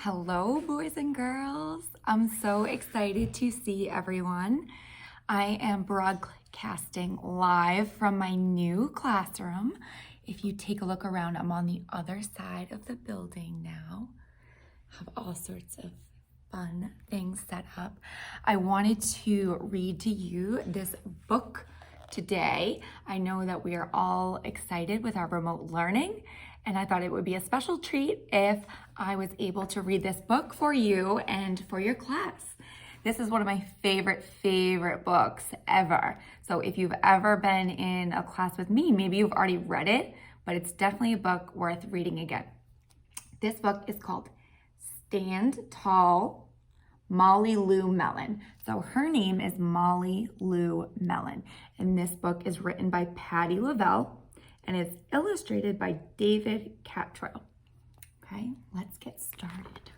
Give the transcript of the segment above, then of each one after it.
Hello, boys and girls. I'm so excited to see everyone. I am broadcasting live from my new classroom. If you take a look around, I'm on the other side of the building now. Have all sorts of fun things set up. I wanted to read to you this book today. I know that we are all excited with our remote learning, and I thought it would be a special treat if I was able to read this book for you and for your class. This is one of my favorite books ever. So if you've ever been in a class with me, maybe you've already read it, but it's definitely a book worth reading again. This book is called Stand Tall, Molly Lou Melon. So her name is Molly Lou Melon, and this book is written by Patty Lavelle, and it's illustrated by David Catrow. Okay, let's get started.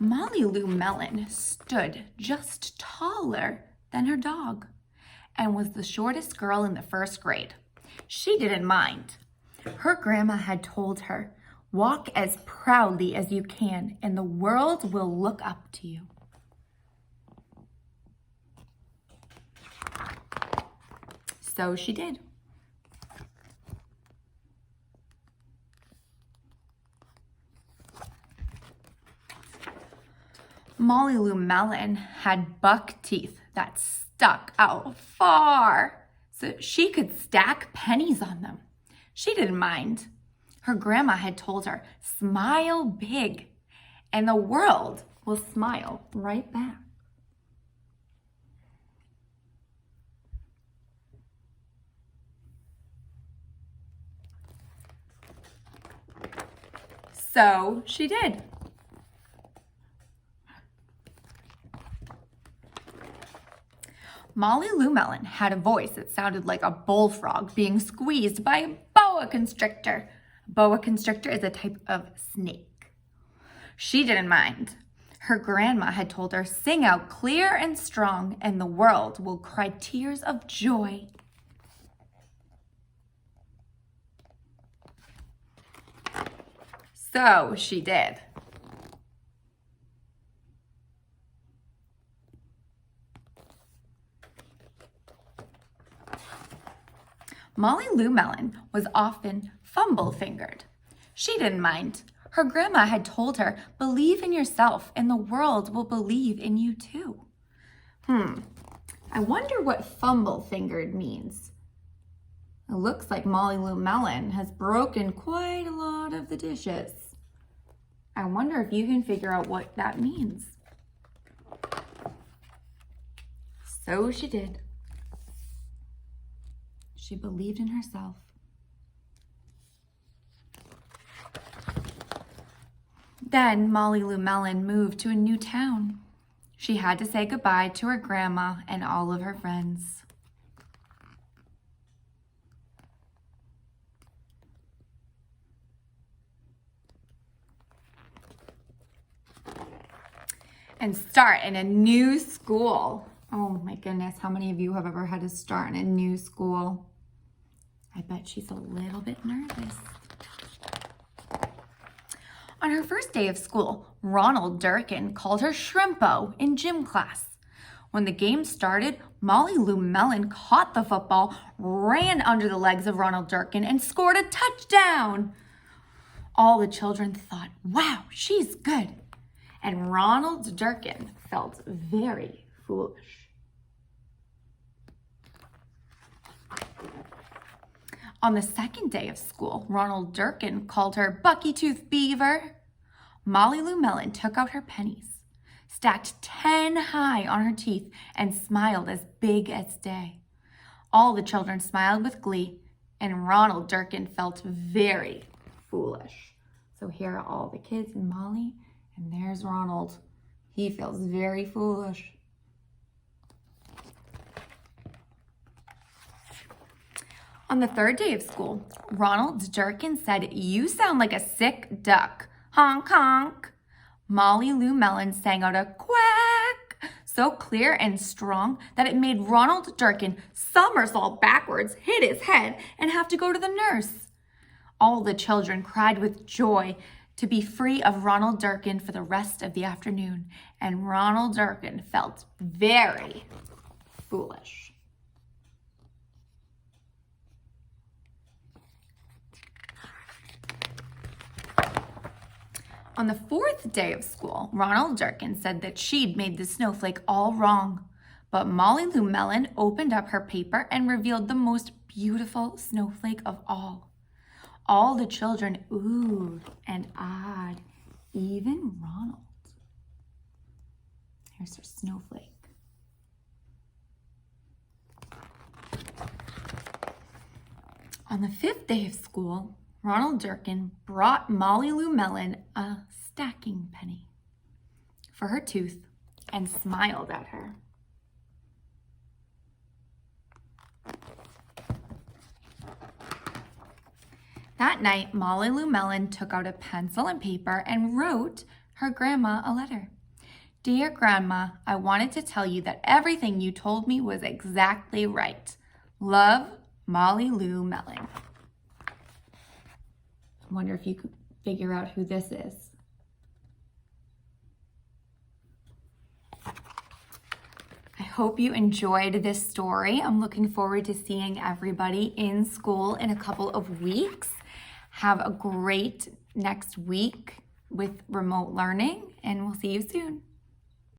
Molly Lou Melon stood just taller than her dog and was the shortest girl in the first grade. She didn't mind. Her grandma had told her, "Walk as proudly as you can, and the world will look up to you." So she did. Molly Lou Melon had buck teeth that stuck out far, so she could stack pennies on them. She didn't mind. Her grandma had told her, "Smile big, and the world will smile right back." So she did. Molly Lou Melon had a voice that sounded like a bullfrog being squeezed by a boa constrictor. A boa constrictor is a type of snake. She didn't mind. Her grandma had told her, "Sing out clear and strong, and the world will cry tears of joy." So she did. Molly Lou Melon was often fumble-fingered. She didn't mind. Her grandma had told her, "Believe in yourself and the world will believe in you too." I wonder what fumble-fingered means. It looks like Molly Lou Melon has broken quite a lot of the dishes. I wonder if you can figure out what that means. So she did. She believed in herself. Then Molly Lou Melon moved to a new town. She had to say goodbye to her grandma and all of her friends. And start in a new school. Oh my goodness, how many of you have ever had to start in a new school? I bet she's a little bit nervous. On her first day of school, Ronald Durkin called her Shrimpo in gym class. When the game started, Molly Lou Melon caught the football, ran under the legs of Ronald Durkin, and scored a touchdown. All the children thought, "Wow, she's good." And Ronald Durkin felt very foolish. On the second day of school, Ronald Durkin called her Bucky-Tooth Beaver. Molly Lou Melon took out her pennies, stacked 10 high on her teeth, and smiled as big as day. All the children smiled with glee, and Ronald Durkin felt very foolish. So here are all the kids and Molly, and there's Ronald. He feels very foolish. On the third day of school, Ronald Durkin said, "You sound like a sick duck. Honk, honk." Molly Lou Melon sang out a quack so clear and strong that it made Ronald Durkin somersault backwards, hit his head, and have to go to the nurse. All the children cried with joy to be free of Ronald Durkin for the rest of the afternoon, and Ronald Durkin felt very foolish. On the fourth day of school, Ronald Durkin said that she'd made the snowflake all wrong. But Molly Lou Melon opened up her paper and revealed the most beautiful snowflake of all. All the children oohed and ahed, even Ronald. Here's her snowflake. On the fifth day of school, Ronald Durkin brought Molly Lou Melon a stacking penny for her tooth and smiled at her. That night, Molly Lou Melon took out a pencil and paper and wrote her grandma a letter. Dear Grandma, I wanted to tell you that everything you told me was exactly right. Love, Molly Lou Melon. I wonder if you could figure out who this is. I hope you enjoyed this story. I'm looking forward to seeing everybody in school in a couple of weeks. Have a great next week with remote learning, and we'll see you soon.